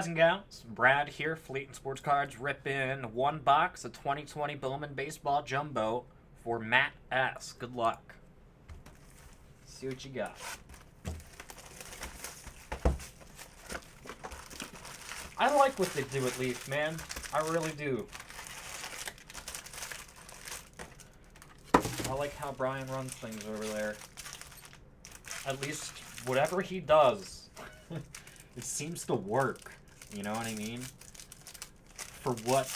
Guys and gals, Brad here, Fleet Sports Cards, ripping one box of 2020 Bowman Baseball Jumbo for Matt S. Good luck. See what you got. I like what they do at Leaf, man. I really do. I like how Brian runs things over there. At least whatever he does, it seems to work. You know what I mean? For what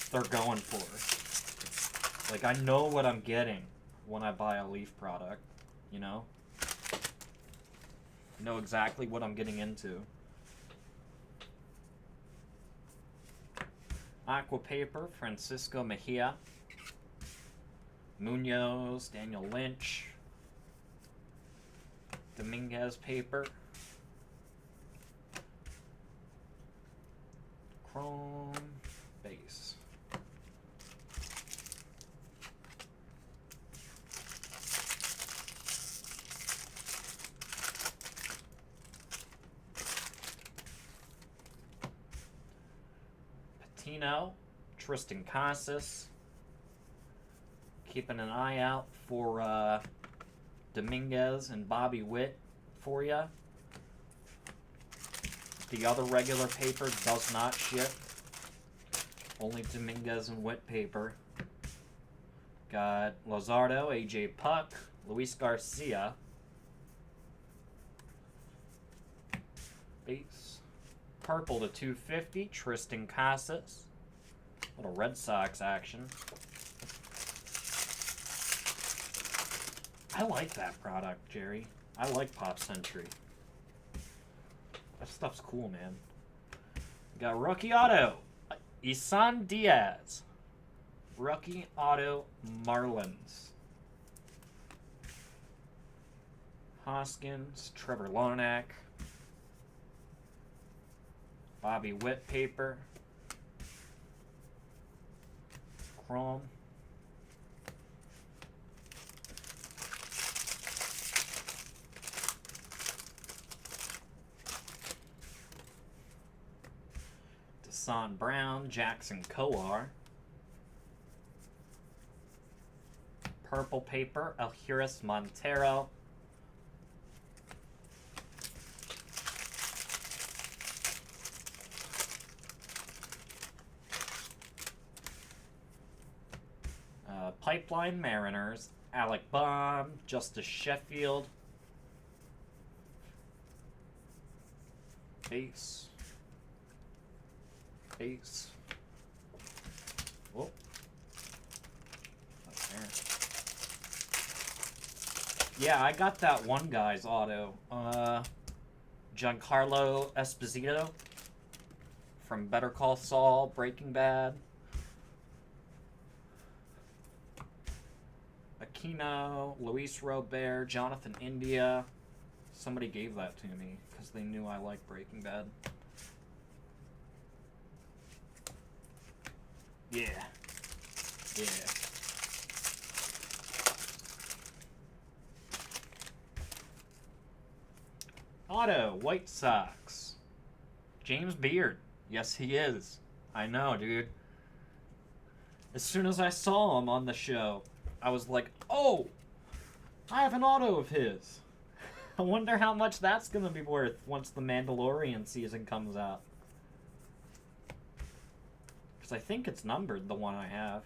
they're going for. Like, I know what I'm getting when I buy a Leaf product, you know? I know exactly what I'm getting into. Aqua Paper, Francisco Mejia. Munoz, Daniel Lynch. Dominguez Paper. Chrome base. Patino, Tristan Casas. Keeping an eye out for Dominguez and Bobby Witt for you. The other regular paper does not ship. Only Dominguez and Witt paper. Got Luzardo, AJ Puck, Luis Garcia. Base. Purple to 250, Tristan Casas. Little Red Sox action. I like that product, Jerry. I like Pop Century. That stuff's cool, man. Got rookie auto, Isan Diaz. Rookie auto, Marlins. Hoskins, Trevor Larnack. Bobby Witt paper. Chrome. Son Brown, Jackson Coar. Purple paper, Alhiris Montero. Pipeline Mariners, Alec Baum, Justice Sheffield. Base. Base. Whoa. Yeah, I got that one guy's auto. Giancarlo Esposito from Better Call Saul, Breaking Bad. Aquino, Luis Robert, Jonathan India. Somebody gave that to me because they knew I liked Breaking Bad. Yeah. Yeah. Auto, White Sox. James Beard. Yes, he is. I know, dude. As soon as I saw him on the show, I was like, oh, I have an auto of his. I wonder how much that's going to be worth once the Mandalorian season comes out. I think it's numbered, the one I have.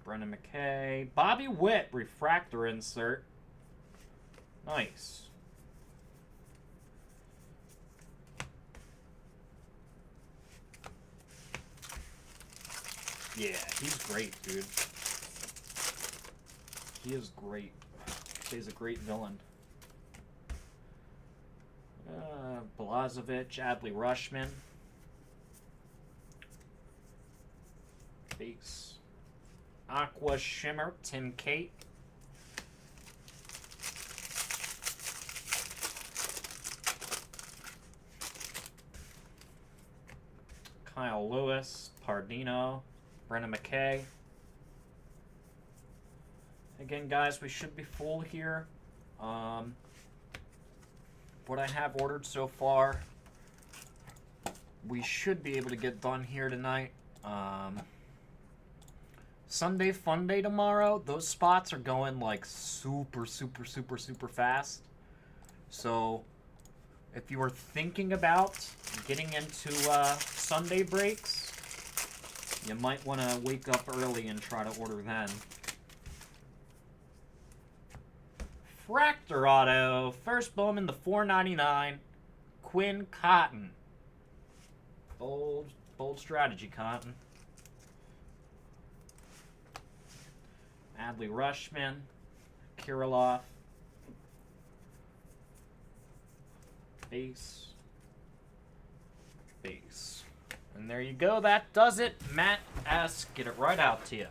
Brennan McKay. Bobby Witt, refractor insert. Nice. Yeah, he's great, dude. He is great. He's a great villain. Blazovic, Adley Rushman. Base. Aqua Shimmer, Tim Cate. Kyle Lewis, Pardino, Brennan McKay. Again, guys, we should be full here. What I have ordered so far, we should be able to get done here tonight. Sunday Fun Day tomorrow. Those spots are going like super fast. So if you are thinking about getting into Sunday breaks, you might want to wake up early and try to order then. Fractor Auto, first Bowman, the $4.99, Quinn Cotton. Bold strategy, Cotton. Adley Rushman, Kirilloff, base. And there you go. That does it. Matt S. Get it right out to you.